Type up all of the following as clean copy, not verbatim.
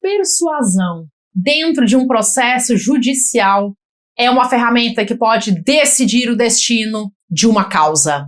persuasão dentro de um processo judicial é uma ferramenta que pode decidir o destino de uma causa.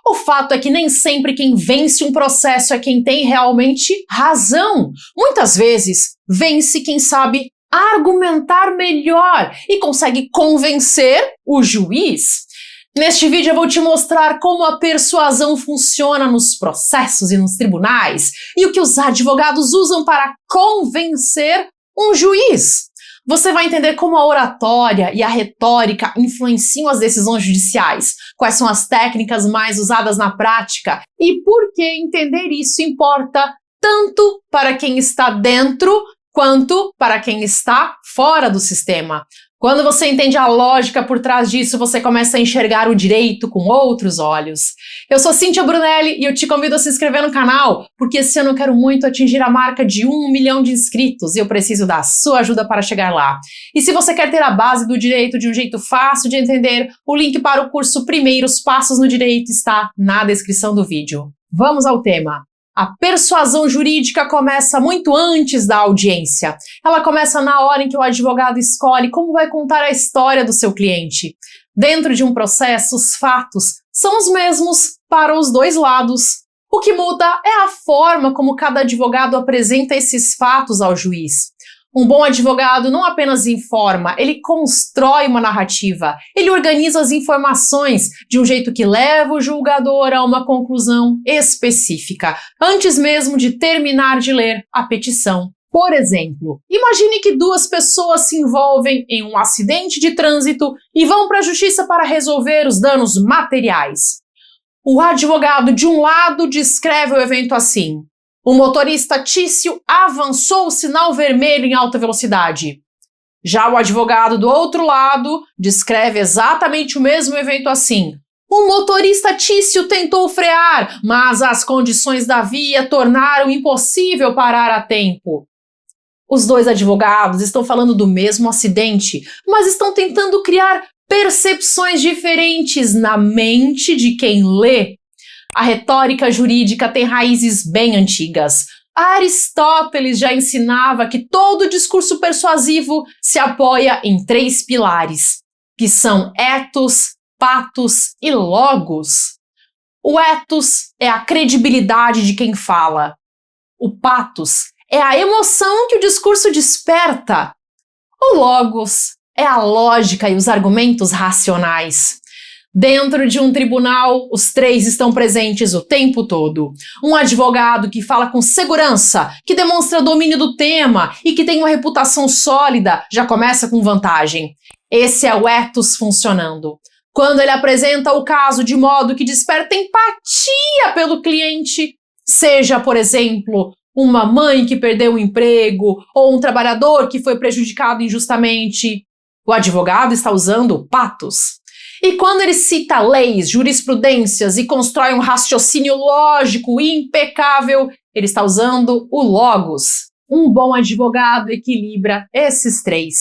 O fato é que nem sempre quem vence um processo é quem tem realmente razão. Muitas vezes, vence quem sabe argumentar melhor e consegue convencer o juiz. Neste vídeo eu vou te mostrar como a persuasão funciona nos processos e nos tribunais e o que os advogados usam para convencer um juiz. Você vai entender como a oratória e a retórica influenciam as decisões judiciais, quais são as técnicas mais usadas na prática e por que entender isso importa tanto para quem está dentro quanto para quem está fora do sistema. Quando você entende a lógica por trás disso, você começa a enxergar o direito com outros olhos. Eu sou Cíntia Brunelli e eu te convido a se inscrever no canal, porque esse ano eu quero muito atingir a marca de 1 milhão de inscritos e eu preciso da sua ajuda para chegar lá. E se você quer ter a base do direito de um jeito fácil de entender, o link para o curso Primeiros Passos no Direito está na descrição do vídeo. Vamos ao tema. A persuasão jurídica começa muito antes da audiência. Ela começa na hora em que o advogado escolhe como vai contar a história do seu cliente. Dentro de um processo, os fatos são os mesmos para os dois lados. O que muda é a forma como cada advogado apresenta esses fatos ao juiz. Um bom advogado não apenas informa, ele constrói uma narrativa. Ele organiza as informações de um jeito que leva o julgador a uma conclusão específica, antes mesmo de terminar de ler a petição. Por exemplo, imagine que duas pessoas se envolvem em um acidente de trânsito e vão para a justiça para resolver os danos materiais. O advogado de um lado descreve o evento assim: o motorista Tício avançou o sinal vermelho em alta velocidade. Já o advogado do outro lado descreve exatamente o mesmo evento assim: o motorista Tício tentou frear, mas as condições da via tornaram impossível parar a tempo. Os dois advogados estão falando do mesmo acidente, mas estão tentando criar percepções diferentes na mente de quem lê. A retórica jurídica tem raízes bem antigas. Aristóteles já ensinava que todo discurso persuasivo se apoia em 3 pilares, que são ethos, pathos e logos. O ethos é a credibilidade de quem fala. O pathos é a emoção que o discurso desperta. O logos é a lógica e os argumentos racionais. Dentro de um tribunal, os 3 estão presentes o tempo todo. Um advogado que fala com segurança, que demonstra domínio do tema e que tem uma reputação sólida, já começa com vantagem. Esse é o ethos funcionando. Quando ele apresenta o caso de modo que desperta empatia pelo cliente, seja, por exemplo, uma mãe que perdeu o emprego ou um trabalhador que foi prejudicado injustamente, o advogado está usando o pathos. E quando ele cita leis, jurisprudências e constrói um raciocínio lógico e impecável, ele está usando o logos. Um bom advogado equilibra esses 3.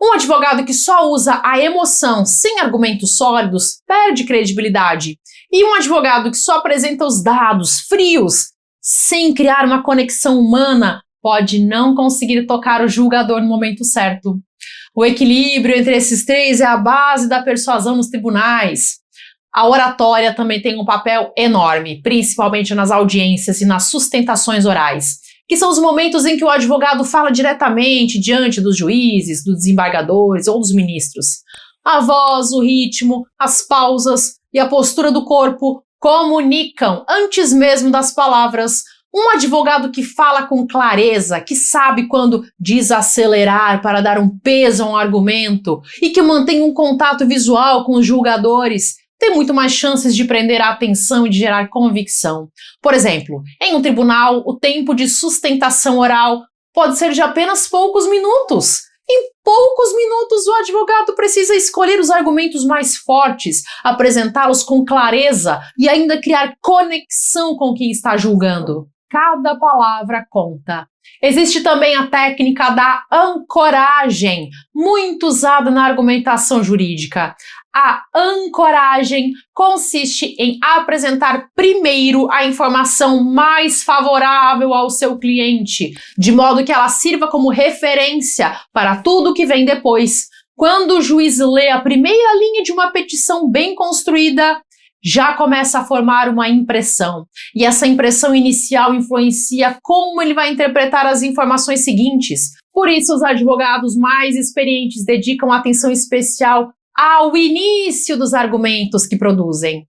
Um advogado que só usa a emoção sem argumentos sólidos perde credibilidade. E um advogado que só apresenta os dados frios, sem criar uma conexão humana, pode não conseguir tocar o julgador no momento certo. O equilíbrio entre esses 3 é a base da persuasão nos tribunais. A oratória também tem um papel enorme, principalmente nas audiências e nas sustentações orais, que são os momentos em que o advogado fala diretamente diante dos juízes, dos desembargadores ou dos ministros. A voz, o ritmo, as pausas e a postura do corpo comunicam antes mesmo das palavras. Um advogado que fala com clareza, que sabe quando desacelerar para dar um peso a um argumento e que mantém um contato visual com os julgadores, tem muito mais chances de prender a atenção e de gerar convicção. Por exemplo, em um tribunal, o tempo de sustentação oral pode ser de apenas poucos minutos. Em poucos minutos, o advogado precisa escolher os argumentos mais fortes, apresentá-los com clareza e ainda criar conexão com quem está julgando. cada palavra conta. Existe também a técnica da ancoragem, muito usada na argumentação jurídica. A ancoragem consiste em apresentar primeiro a informação mais favorável ao seu cliente, de modo que ela sirva como referência para tudo que vem depois. Quando o juiz lê a primeira linha de uma petição bem construída, já começa a formar uma impressão. E essa impressão inicial influencia como ele vai interpretar as informações seguintes. Por isso, os advogados mais experientes dedicam atenção especial ao início dos argumentos que produzem.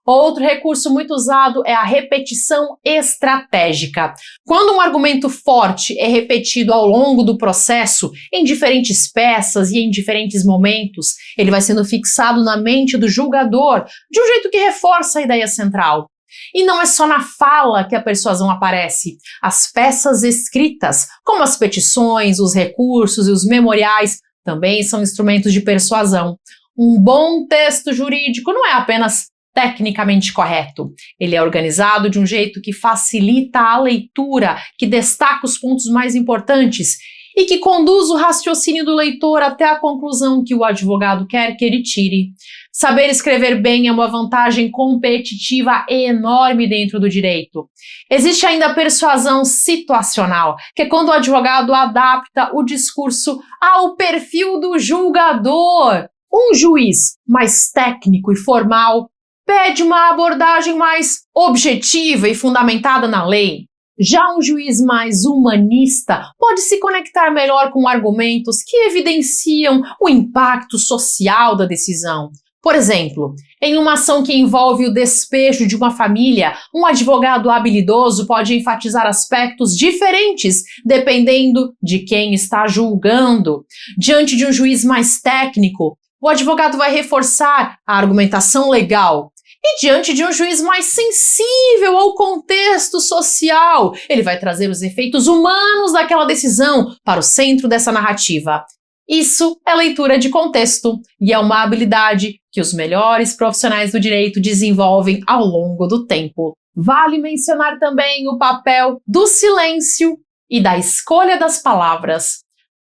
Outro recurso muito usado é a repetição estratégica. Quando um argumento forte é repetido ao longo do processo, em diferentes peças e em diferentes momentos, ele vai sendo fixado na mente do julgador de um jeito que reforça a ideia central. E não é só na fala que a persuasão aparece. As peças escritas, como as petições, os recursos e os memoriais, também são instrumentos de persuasão. Um bom texto jurídico não é apenas tecnicamente correto. Ele é organizado de um jeito que facilita a leitura, que destaca os pontos mais importantes e que conduz o raciocínio do leitor até a conclusão que o advogado quer que ele tire. Saber escrever bem é uma vantagem competitiva enorme dentro do direito. Existe ainda a persuasão situacional, que é quando o advogado adapta o discurso ao perfil do julgador. Um juiz mais técnico e formal pede uma abordagem mais objetiva e fundamentada na lei. Já um juiz mais humanista pode se conectar melhor com argumentos que evidenciam o impacto social da decisão. Por exemplo, em uma ação que envolve o despejo de uma família, um advogado habilidoso pode enfatizar aspectos diferentes dependendo de quem está julgando. Diante de um juiz mais técnico, o advogado vai reforçar a argumentação legal. E diante de um juiz mais sensível ao contexto social, ele vai trazer os efeitos humanos daquela decisão para o centro dessa narrativa. Isso é leitura de contexto e é uma habilidade que os melhores profissionais do direito desenvolvem ao longo do tempo. Vale mencionar também o papel do silêncio e da escolha das palavras.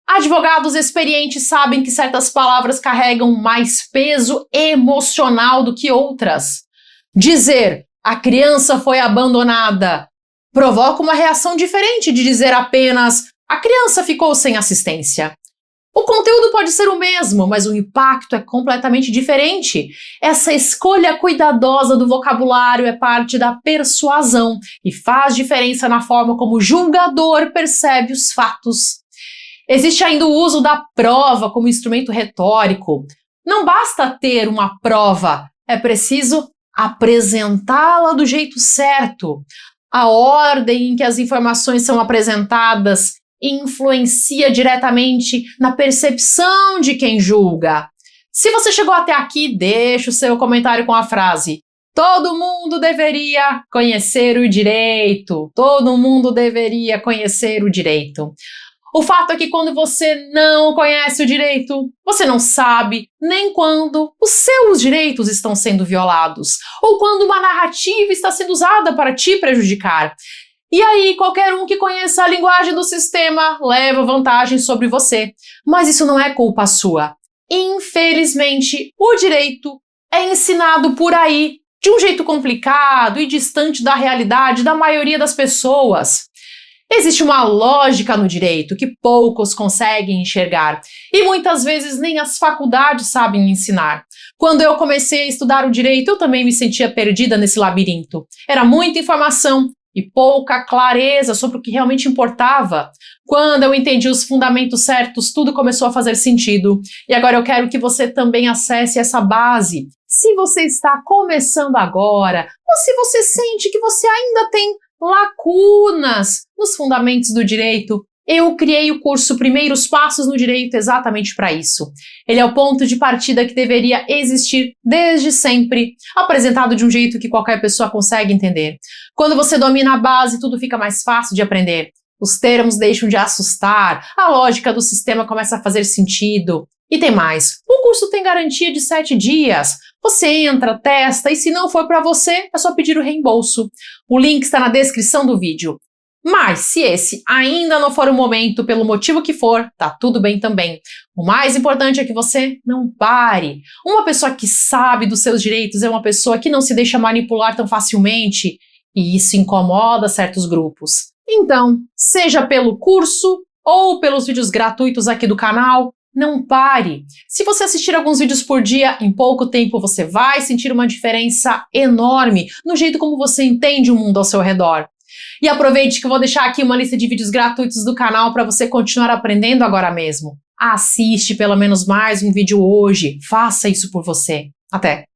Advogados experientes sabem que certas palavras carregam mais peso emocional do que outras. Dizer "a criança foi abandonada" provoca uma reação diferente de dizer apenas "a criança ficou sem assistência". O conteúdo pode ser o mesmo, mas o impacto é completamente diferente. Essa escolha cuidadosa do vocabulário é parte da persuasão e faz diferença na forma como o julgador percebe os fatos. Existe ainda o uso da prova como instrumento retórico. Não basta ter uma prova, é preciso apresentá-la do jeito certo. A ordem em que as informações são apresentadas influencia diretamente na percepção de quem julga. Se você chegou até aqui, deixe o seu comentário com a frase: todo mundo deveria conhecer o direito. Todo mundo deveria conhecer o direito. O fato é que quando você não conhece o direito, você não sabe nem quando os seus direitos estão sendo violados ou quando uma narrativa está sendo usada para te prejudicar. E aí, qualquer um que conheça a linguagem do sistema leva vantagem sobre você. Mas isso não é culpa sua. Infelizmente, o direito é ensinado por aí de um jeito complicado e distante da realidade da maioria das pessoas. Existe uma lógica no direito que poucos conseguem enxergar e muitas vezes nem as faculdades sabem ensinar. Quando eu comecei a estudar o direito, eu também me sentia perdida nesse labirinto. Era muita informação e pouca clareza sobre o que realmente importava. Quando eu entendi os fundamentos certos, tudo começou a fazer sentido. E agora eu quero que você também acesse essa base. Se você está começando agora, ou se você sente que você ainda tem lacunas nos fundamentos do direito, eu criei o curso Primeiros Passos no Direito exatamente para isso. Ele é o ponto de partida que deveria existir desde sempre, apresentado de um jeito que qualquer pessoa consegue entender. Quando você domina a base, tudo fica mais fácil de aprender. Os termos deixam de assustar, a lógica do sistema começa a fazer sentido. E tem mais, o curso tem garantia de 7 dias. Você entra, testa e se não for para você, é só pedir o reembolso. O link está na descrição do vídeo. Mas se esse ainda não for o momento, pelo motivo que for, tá tudo bem também. O mais importante é que você não pare. Uma pessoa que sabe dos seus direitos é uma pessoa que não se deixa manipular tão facilmente, e isso incomoda certos grupos. Então, seja pelo curso ou pelos vídeos gratuitos aqui do canal, não pare. Se você assistir alguns vídeos por dia, em pouco tempo você vai sentir uma diferença enorme no jeito como você entende o mundo ao seu redor. E aproveite que eu vou deixar aqui uma lista de vídeos gratuitos do canal para você continuar aprendendo agora mesmo. Assiste pelo menos mais um vídeo hoje. Faça isso por você. Até!